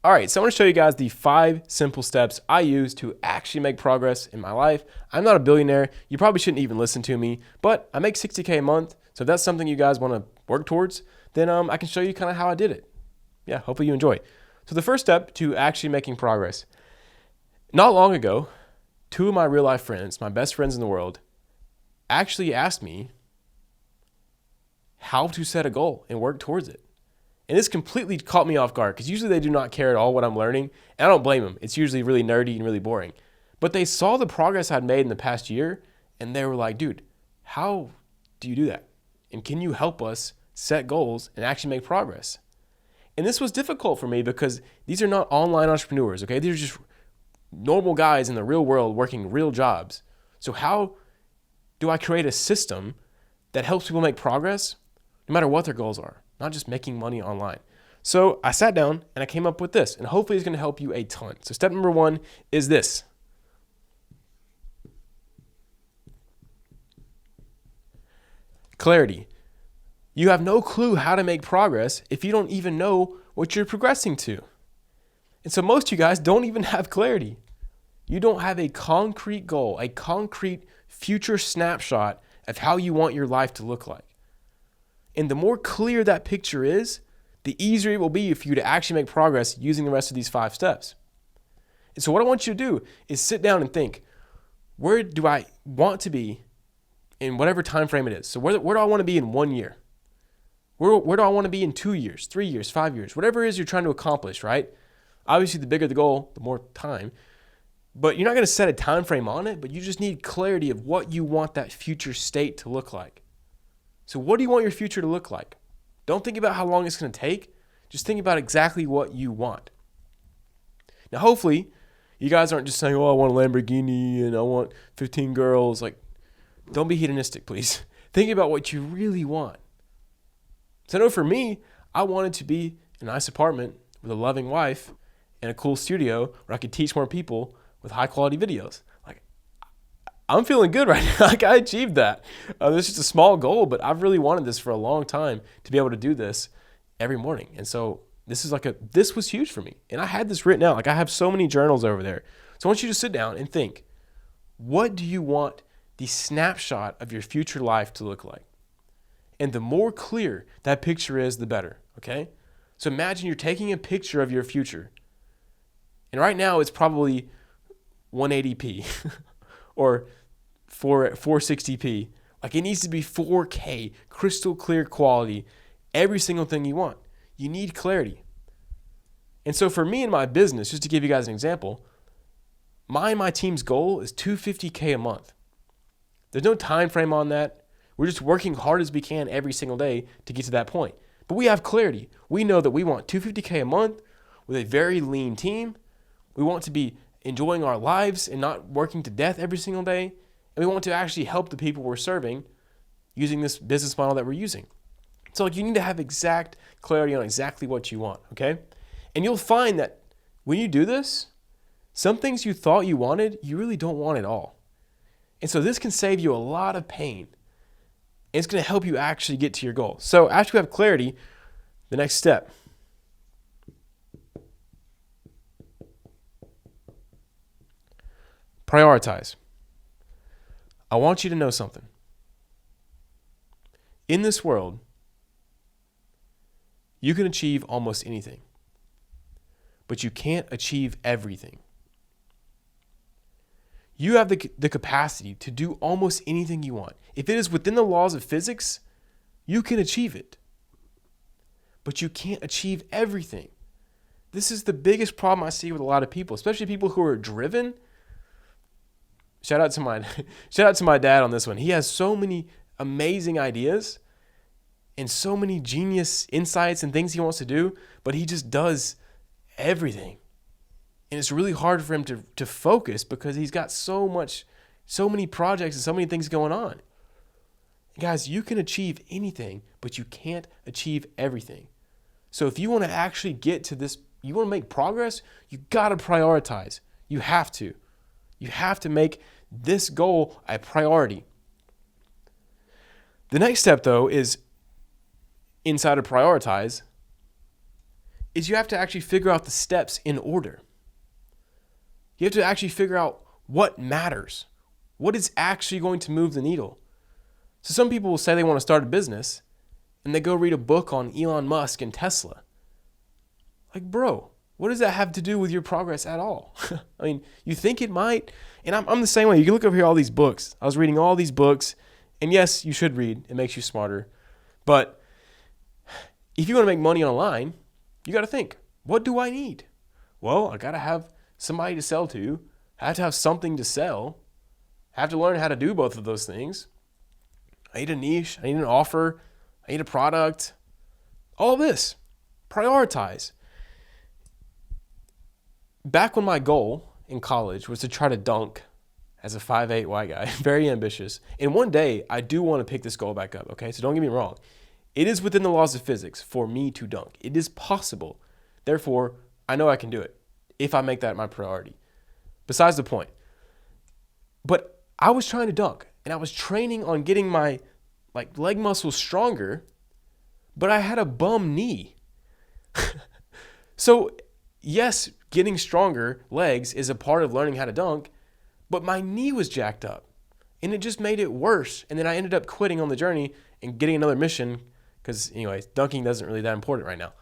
All right, so I want to show you guys the 5 simple steps I use to actually make progress in my life. I'm not a billionaire. You probably shouldn't even listen to me, but I make $60K a month. So if that's something you guys want to work towards, then I can show you kind of how I did it. Yeah, hopefully you enjoy. So the first step to actually making progress. Not long ago, 2 of my real life friends, my best friends in the world, actually asked me how to set a goal and work towards it. And this completely caught me off guard because usually they do not care at all what I'm learning. And I don't blame them. It's usually really nerdy and really boring. But they saw the progress I'd made in the past year and they were like, dude, how do you do that? And can you help us set goals and actually make progress? And this was difficult for me because these are not online entrepreneurs, okay? These are just normal guys in the real world working real jobs. So how do I create a system that helps people make progress no matter what their goals are? Not just making money online. So I sat down and I came up with this, and hopefully it's going to help you a ton. So step number 1 is this. Clarity. You have no clue how to make progress if you don't even know what you're progressing to. And so most of you guys don't even have clarity. You don't have a concrete goal, a concrete future snapshot of how you want your life to look like. And the more clear that picture is, the easier it will be for you to actually make progress using the rest of these 5 steps. And so what I want you to do is sit down and think, where do I want to be in whatever time frame it is? So where do I want to be in 1 year? Where do I want to be in 2 years, 3 years, 5 years? Whatever it is you're trying to accomplish, right? Obviously, the bigger the goal, the more time. But you're not going to set a time frame on it, but you just need clarity of what you want that future state to look like. So what do you want your future to look like? Don't think about how long it's going to take. Just think about exactly what you want. Now, hopefully, you guys aren't just saying, oh, I want a Lamborghini and I want 15 girls. Like, don't be hedonistic, please. Think about what you really want. So I know for me, I wanted to be in a nice apartment with a loving wife and a cool studio where I could teach more people with high quality videos. I'm feeling good right now. Like I achieved that. This is just a small goal, but I've really wanted this for a long time to be able to do this every morning. And so this was huge for me. And I had this written out. Like I have so many journals over there. So I want you to sit down and think, what do you want the snapshot of your future life to look like? And the more clear that picture is, the better. Okay? So imagine you're taking a picture of your future. And right now it's probably 180p. Or 460p. Like it needs to be 4K, crystal clear quality, every single thing you want. You need clarity. And so for me and my business, just to give you guys an example, my team's goal is $250K a month. There's no time frame on that. We're just working hard as we can every single day to get to that point. But we have clarity. We know that we want $250K a month with a very lean team. We want to be enjoying our lives and not working to death every single day. And we want to actually help the people we're serving using this business model that we're using. So you need to have exact clarity on exactly what you want, okay? And you'll find that when you do this, some things you thought you wanted, you really don't want at all. And so this can save you a lot of pain. And it's going to help you actually get to your goal. So after you have clarity, the next step. Prioritize. I want you to know something. In this world, you can achieve almost anything, but you can't achieve everything. You have the capacity to do almost anything you want. If it is within the laws of physics, you can achieve it, but you can't achieve everything. This is the biggest problem I see with a lot of people, especially people who are driven. Shout out to my dad on this one. He has so many amazing ideas and so many genius insights and things he wants to do, but he just does everything. And it's really hard for him to focus because he's got so many projects and so many things going on. Guys, you can achieve anything, but you can't achieve everything. So if you want to actually get to this, you want to make progress, you got to prioritize. You have to. You have to make this goal a priority. The next step, though, is inside of prioritize, is you have to actually figure out the steps in order. You have to actually figure out what matters. What is actually going to move the needle? So some people will say they want to start a business and they go read a book on Elon Musk and Tesla. Like, bro, what does that have to do with your progress at all? I mean, you think it might? And I'm the same way. You can look over here, all these books. I was reading all these books. And yes, you should read. It makes you smarter. But if you want to make money online, you got to think, what do I need? Well, I got to have somebody to sell to. I have to have something to sell. I have to learn how to do both of those things. I need a niche. I need an offer. I need a product. All this. Prioritize. Back when my goal in college was to try to dunk as a 5'8" white guy, very ambitious. And one day, I do want to pick this goal back up, okay? So don't get me wrong. It is within the laws of physics for me to dunk. It is possible. Therefore, I know I can do it if I make that my priority. Besides the point. But I was trying to dunk, and I was training on getting my leg muscles stronger, but I had a bum knee. So, yes, getting stronger legs is a part of learning how to dunk, but my knee was jacked up, and it just made it worse. And then I ended up quitting on the journey and getting another mission because, anyways, dunking isn't really that important right now.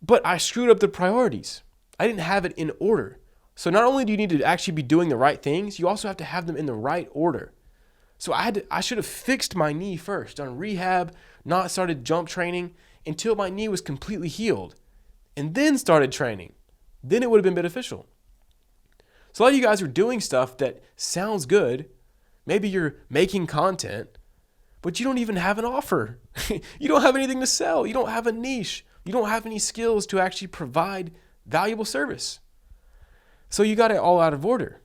But I screwed up the priorities. I didn't have it in order. So not only do you need to actually be doing the right things, you also have to have them in the right order. So I should have fixed my knee first, done rehab, not started jump training until my knee was completely healed, and then started training. Then it would have been beneficial. So a lot of you guys are doing stuff that sounds good. Maybe you're making content, but you don't even have an offer. You don't have anything to sell. You don't have a niche. You don't have any skills to actually provide valuable service. So you got it all out of order.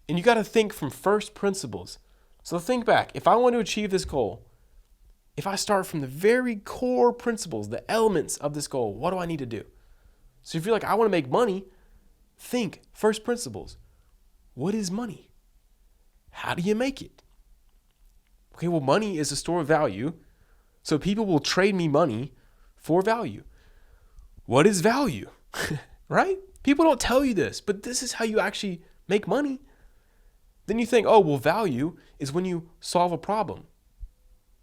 And you got to think from first principles. So think back. If I want to achieve this goal, if I start from the very core principles, the elements of this goal, what do I need to do? So if you're like, I want to make money, think first principles. What is money? How do you make it? Okay, well, money is a store of value. So people will trade me money for value. What is value? Right? People don't tell you this, but this is how you actually make money. Then you think, oh, well, value is when you solve a problem,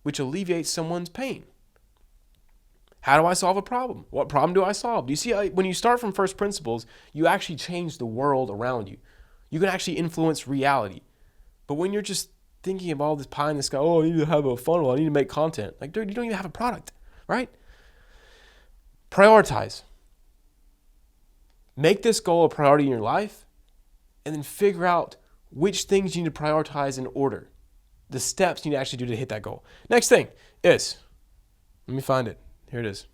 which alleviates someone's pain. How do I solve a problem? What problem do I solve? Do you see how when you start from first principles, you actually change the world around you. You can actually influence reality. But when you're just thinking of all this pie in the sky, oh, I need to have a funnel, I need to make content. Like, dude, you don't even have a product, right? Prioritize. Make this goal a priority in your life, and then figure out which things you need to prioritize in order. The steps you need to actually do to hit that goal. Next thing is, let me find it. Here it is.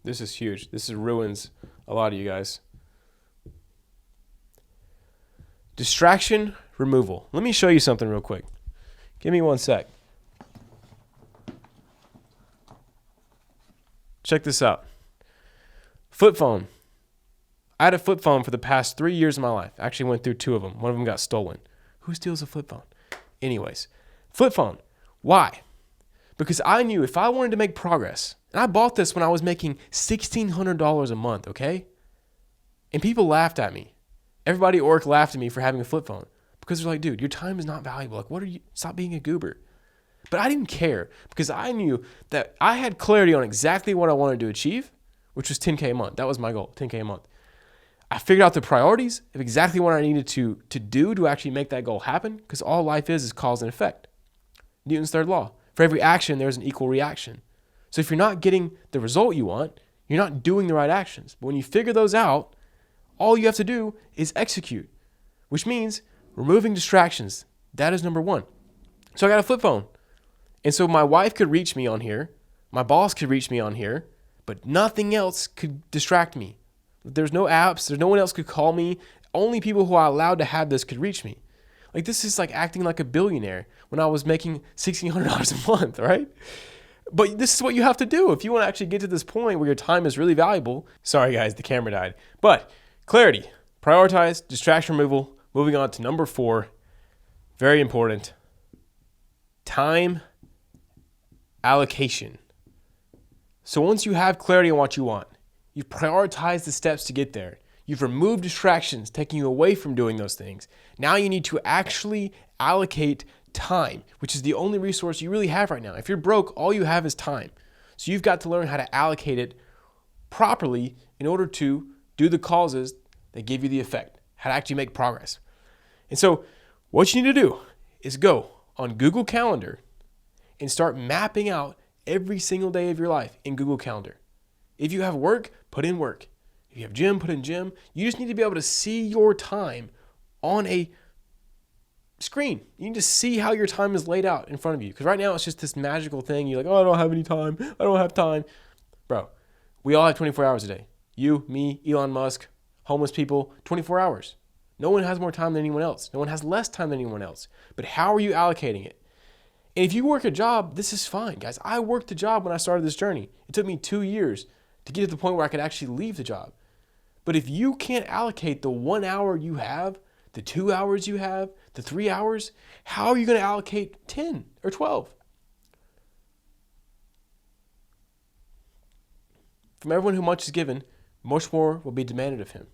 This is huge. This ruins a lot of you guys. Distraction removal. Let me show you something real quick. Give me one sec. Check this out. Flip phone. I had a flip phone for the past 3 years of my life. I actually went through 2 of them. One of them got stolen. Who steals a flip phone? Anyways, flip phone. Why? Because I knew if I wanted to make progress, and I bought this when I was making $1,600 a month, okay? And people laughed at me. Everybody at work laughed at me for having a flip phone because they're like, dude, your time is not valuable. Like, what are you? Stop being a goober. But I didn't care because I knew that I had clarity on exactly what I wanted to achieve, which was $10K a month. That was my goal, $10K a month. I figured out the priorities of exactly what I needed to do to actually make that goal happen, because all life is cause and effect. Newton's third law. For every action, there's an equal reaction. So if you're not getting the result you want, you're not doing the right actions. But when you figure those out, all you have to do is execute, which means removing distractions. That is number one. So I got a flip phone. And so my wife could reach me on here. My boss could reach me on here, but nothing else could distract me. There's no apps. There's no one else could call me. Only people who I allowed to have this could reach me. Like, this is like acting like a billionaire when I was making $1,600 a month, right? But this is what you have to do if you want to actually get to this point where your time is really valuable. Sorry, guys, the camera died. But clarity, prioritize, distraction removal. Moving on to number 4, very important, time allocation. So once you have clarity on what you want, you've prioritized the steps to get there, you've removed distractions taking you away from doing those things. Now you need to actually allocate time, which is the only resource you really have right now. If you're broke, all you have is time. So you've got to learn how to allocate it properly in order to do the causes that give you the effect, how to actually make progress. And so what you need to do is go on Google Calendar and start mapping out every single day of your life in Google Calendar. If you have work, put in work. If you have gym, put in gym. You just need to be able to see your time on a screen. You need to see how your time is laid out in front of you. Because right now it's just this magical thing. You're like, oh, I don't have any time. I don't have time. Bro, we all have 24 hours a day. You, me, Elon Musk, homeless people, 24 hours. No one has more time than anyone else. No one has less time than anyone else. But how are you allocating it? And if you work a job, this is fine, guys. I worked a job when I started this journey. It took me 2 years to get to the point where I could actually leave the job. But if you can't allocate the 1 hour you have, the 2 hours you have, the 3 hours, how are you going to allocate 10 or 12? From everyone who much is given, much more will be demanded of him.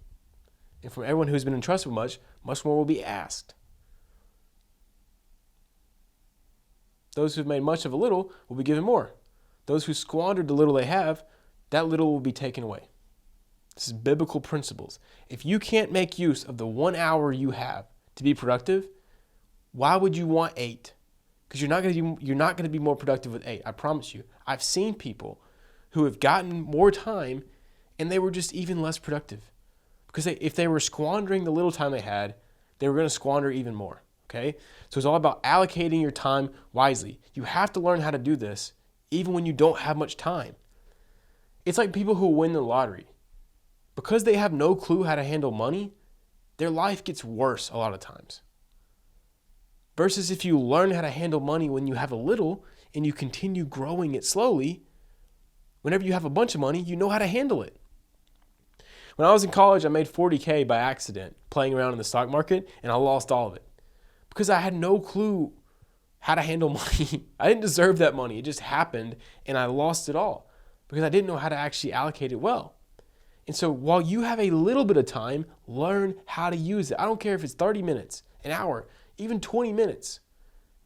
And from everyone who's been entrusted with much, much more will be asked. Those who've made much of a little will be given more. Those who squandered the little they have, that little will be taken away. This is biblical principles. If you can't make use of the 1 hour you have to be productive, why would you want 8? Because you're not going to be more productive with 8. I promise you. I've seen people who have gotten more time and they were just even less productive. Because if they were squandering the little time they had, they were going to squander even more. Okay? So it's all about allocating your time wisely. You have to learn how to do this even when you don't have much time. It's like people who win the lottery. Because they have no clue how to handle money, their life gets worse a lot of times. Versus if you learn how to handle money when you have a little and you continue growing it slowly, whenever you have a bunch of money, you know how to handle it. When I was in college, I made $40K by accident playing around in the stock market, and I lost all of it. Because I had no clue how to handle money. I didn't deserve that money. It just happened, and I lost it all because I didn't know how to actually allocate it well. And so while you have a little bit of time, learn how to use it. I don't care if it's 30 minutes, an hour, even 20 minutes.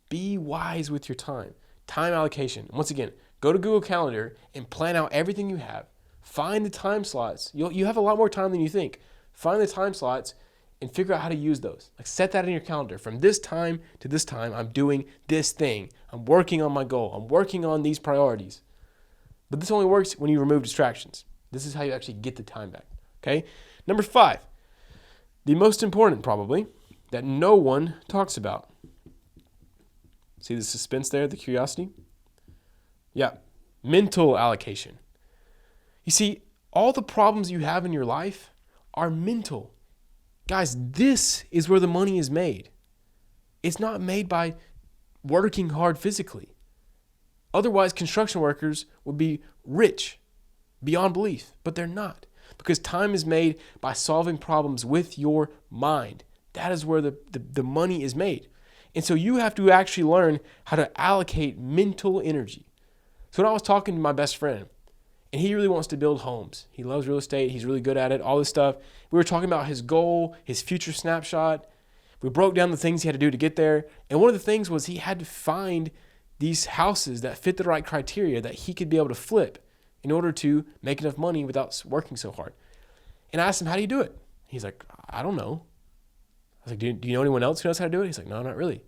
Be wise with your time. Time allocation. Once again, go to Google Calendar and plan out everything you have. Find the time slots. You have a lot more time than you think. Find the time slots and figure out how to use those. Like set that in your calendar. From this time to this time, I'm doing this thing. I'm working on my goal. I'm working on these priorities. But this only works when you remove distractions. This is how you actually get the time back. Okay? Number 5, the most important probably, that no one talks about. See the suspense there, the curiosity? Yeah, mental allocation. You see, all the problems you have in your life are mental. Guys, this is where the money is made. It's not made by working hard physically. Otherwise, construction workers would be rich beyond belief, but they're not. Because time is made by solving problems with your mind. That is where the money is made. And so you have to actually learn how to allocate mental energy. So when I was talking to my best friend, and he really wants to build homes. He loves real estate. He's really good at it, all this stuff. We were talking about his goal, his future snapshot. We broke down the things he had to do to get there. And one of the things was he had to find these houses that fit the right criteria that he could be able to flip in order to make enough money without working so hard. And I asked him, how do you do it? He's like, I don't know. I was like, do you know anyone else who knows how to do it? He's like, no, not really.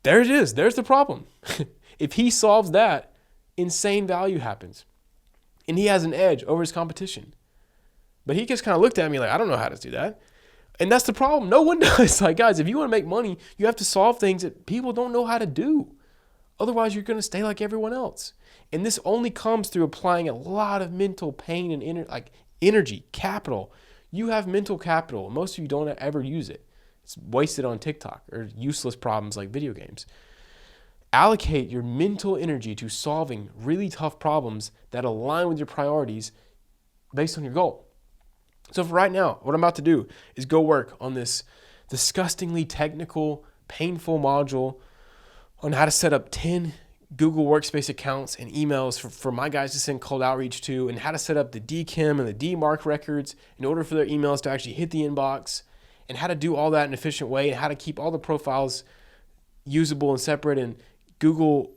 There it is. There's the problem. If he solves that, insane value happens. And he has an edge over his competition. But he just kind of looked at me like, I don't know how to do that. And that's the problem. No one does. Like, guys, if you want to make money, you have to solve things that people don't know how to do. Otherwise, you're going to stay like everyone else. And this only comes through applying a lot of mental pain and energy, capital. You have mental capital. Most of you don't ever use it. It's wasted on TikTok or useless problems like video games. Allocate your mental energy to solving really tough problems that align with your priorities based on your goal. So for right now, what I'm about to do is go work on this disgustingly technical, painful module on how to set up 10 Google Workspace accounts and emails for my guys to send cold outreach to, and how to set up the DKIM and the DMARC records in order for their emails to actually hit the inbox, and how to do all that in an efficient way, and how to keep all the profiles usable and separate, and Google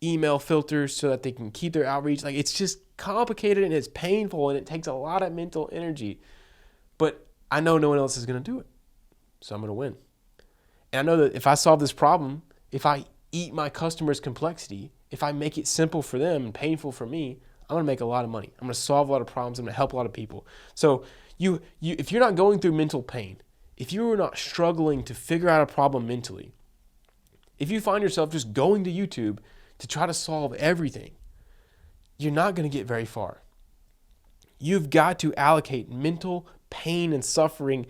email filters so that they can keep their outreach. Like, it's just complicated and it's painful and it takes a lot of mental energy. But I know no one else is going to do it. So I'm going to win. And I know that if I solve this problem, if I eat my customers' complexity, if I make it simple for them and painful for me, I'm going to make a lot of money. I'm going to solve a lot of problems. I'm going to help a lot of people. So if you're not going through mental pain, if you're not struggling to figure out a problem mentally, if you find yourself just going to YouTube to try to solve everything, you're not going to get very far. You've got to allocate mental pain and suffering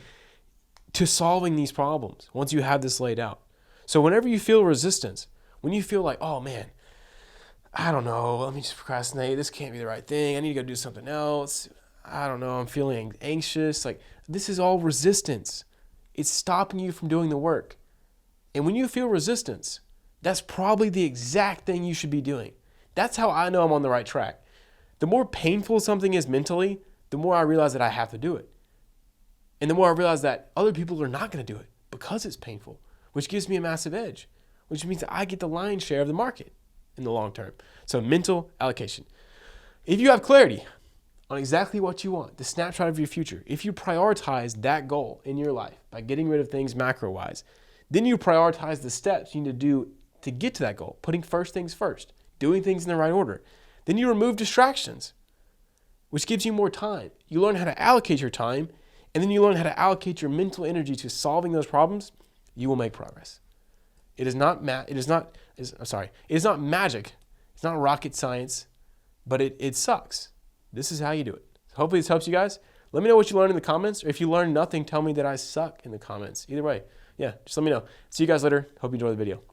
to solving these problems once you have this laid out. So whenever you feel resistance, when you feel like, oh man, I don't know, let me just procrastinate, this can't be the right thing, I need to go do something else, I don't know, I'm feeling anxious, like, this is all resistance. It's stopping you from doing the work. And when you feel resistance, that's probably the exact thing you should be doing. That's how I know I'm on the right track. The more painful something is mentally, the more I realize that I have to do it. And the more I realize that other people are not going to do it because it's painful, which gives me a massive edge, which means that I get the lion's share of the market in the long term. So mental allocation. If you have clarity on exactly what you want, the snapshot of your future, if you prioritize that goal in your life by getting rid of things macro-wise, then you prioritize the steps you need to do to get to that goal, putting first things first, doing things in the right order. Then you remove distractions, which gives you more time. You learn how to allocate your time, and then you learn how to allocate your mental energy to solving those problems. You will make progress. It is not magic. It's not rocket science, but it sucks. This is how you do it. Hopefully this helps you guys. Let me know what you learned in the comments, or if you learned nothing, tell me that I suck in the comments. Either way, yeah, just let me know. See you guys later. Hope you enjoy the video.